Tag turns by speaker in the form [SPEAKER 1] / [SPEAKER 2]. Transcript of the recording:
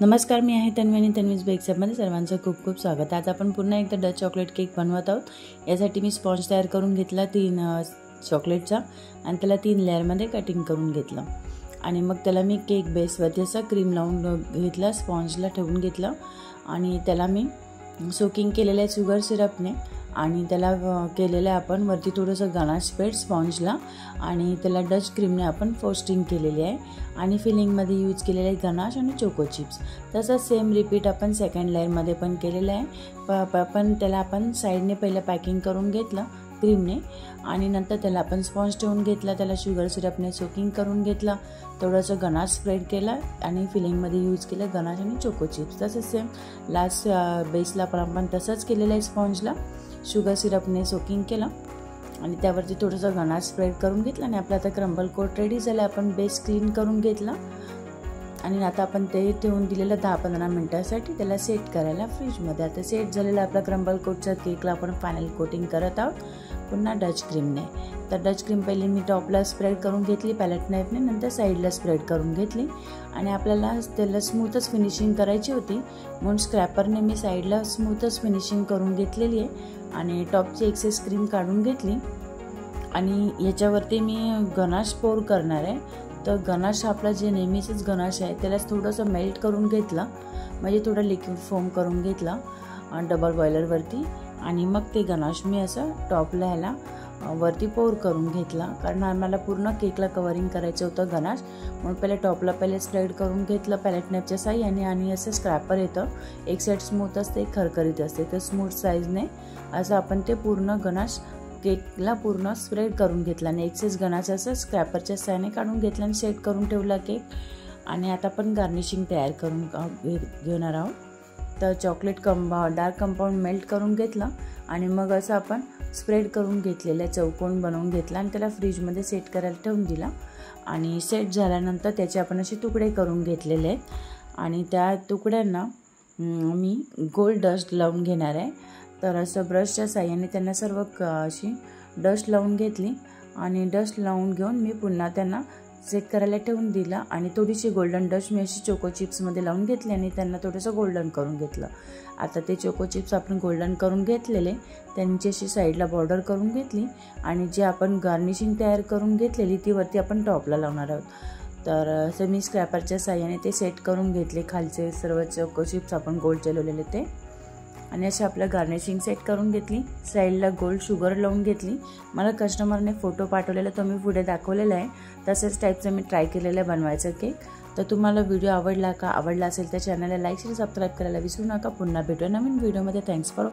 [SPEAKER 1] नमस्कार, मी आहे तन्वी आणि तन्वीज बेक्समध्ये सर्वांचं खूप खूप स्वागत. आज आपण पुन्हा एकदा डच चॉकलेट केक बनवत आहोत. यासाठी मी स्पॉन्ज तयार करून घेतला 3 चॉकलेटचा आणि त्याला 3 लेअरमध्ये कटिंग करून घेतलं आणि मग त्याला मी केक बेसवरती असा क्रीम लावून घेतला, स्पॉन्जला ठेवून घेतलं आणि त्याला मी सोकिंग केलेल्या शुगर सिरपने आणि त्याला केलेलं आपण वरती थोडंसं गनाश पेस्ट स्पॉन्जला आणि त्याला डच क्रीमने आपण फ्रोस्टिंग केलेली आहे आणि फिलिंगमध्ये यूज केलेले आहे गनाश आणि चोको चिप्स. तसंच सेम रिपीट आपण सेकंड लेअरमध्ये पण केलेलं आहे. पण त्याला आपण साईडने पहिलं पॅकिंग करून घेतलं क्रीमने आणि नंतर त्याला आपण स्पॉन्ज ठेवून घेतला, त्याला शुगर सिरपने सोकिंग करून घेतला, थोडंसं गनाश स्प्रेड केला आणि फिलिंगमध्ये यूज केलं गनाश आणि चोको चिप्स. तसंच सेम लास्ट बेसला पण आपण तसंच केलेलं आहे. स्पॉन्जला शुगर सिरपने सोकिंग केलं आणि त्यावरती थोडंसं गनाश स्प्रेड करून घेतलं आणि आपला आता क्रम्बल कोट रेडी झाला. आपण बेस क्लीन करून घेतला आणि आता आपण ते ठेवून दिलेलं 10-15 मिनटासाठी त्याला सेट करायला फ्रीजमध्ये. आता सेट झालेला आपला क्रम्बल कोटचा केकला आपण फायनल कोटिंग करत आहोत पुन्हा डच क्रीमने. तर डच क्रीम पहिले मी टॉपला स्प्रेड करून घेतली पॅलेट नाईफने, नंतर साईडला स्प्रेड करून घेतली आणि आपल्याला त्याला स्मूथच फिनिशिंग करायची होती म्हणून स्क्रॅपरने मी साईडला स्मूथच फिनिशिंग करून घेतलेली आहे आणि टॉपची एक्सेस क्रीम काढून घेतली आणि याच्यावरती मी गनाश पोर करणार आहे. तर गनाश आपला जे नेहमीचंच गनाश आहे त्यालाच थोडंसं मेल्ट करून घेतलं, म्हणजे थोडं लिक्विड फोम करून घेतला डबल बॉयलरवरती आणि मग ते गनाश मी असं टॉपला ह्याला वरती पोर करून घेतला, कारण आम्हाला पूर्ण केकला कवरिंग करायचं होतं गनाश म्हणून पहिले टॉपला पहिले स्प्रेड करून घेतलं पॅलेट नाईफच्या साह्याने आणि असं स्क्रॅपर येतं, एक साईड स्मूथ असते एक खरखरीत असते, तर स्मूथ साईजने असं आपण ते पूर्ण गनाश केकला पूर्ण स्प्रेड करून घेतला आणि एक्सेस गनाश असं स्क्रॅपरच्या साह्याने काढून घेतला आणि सेट करून ठेवला केक. आणि आता आपण गार्निशिंग तयार करून घेणार आहोत. तर चॉकलेट डार्क कंपाऊंड मेल्ट करून घेतलं आणि मग असं आपण स्प्रेड करून घेतलेला चौकोन बनवून घेतला आणि त्याला फ्रीजमध्ये सेट करायला ठेवून दिला आणि सेट झाल्यानंतर त्याचे आपण असे तुकडे करून घेतलेले आहेत आणि त्या तुकड्यांना मी गोल्ड डस्ट लावून घेणार आहे. तर असं ब्रशच्या साह्याने त्यांना सर्व अशी डस्ट लावून घेतली आणि डस्ट लावून घेऊन मी पुन्हा त्यांना सेट करायला ठेवून दिला आणि थोडीशी गोल्डन डस्ट मी अशी चोको चिप्समध्ये लावून घेतली आणि त्यांना थोडंसं गोल्डन करून घेतलं. आता ते चोको चिप्स आपण गोल्डन करून घेतलेले त्यांची अशी साईडला बॉर्डर करून घेतली आणि जे आपण गार्निशिंग तयार करून घेतलेली ती वरती आपण टॉपला लावणार आहोत. तर असं मी स्क्रॅपरच्या साह्याने ते सेट करून घेतले, खालचे सर्व चोको चिप्स आपण गोल्ड चलवलेले ते आणि अशी आपलं गार्निशिंग सेट करून घेतली. साईडला गोल्ड शुगर लावून घेतली. मला कस्टमरने फोटो पाठवलेला तो मी पुढे दाखवलेला आहे. तसेच टाईपचं मी ट्राय केलेलं आहे बनवायचं केक. तर तुम्हाला व्हिडिओ आवडला असेल तर चॅनलला लाईक शेअर सबस्क्राईब करायला विसरू नका. पुन्हा भेटूया नवीन व्हिडिओमध्ये. Thanks for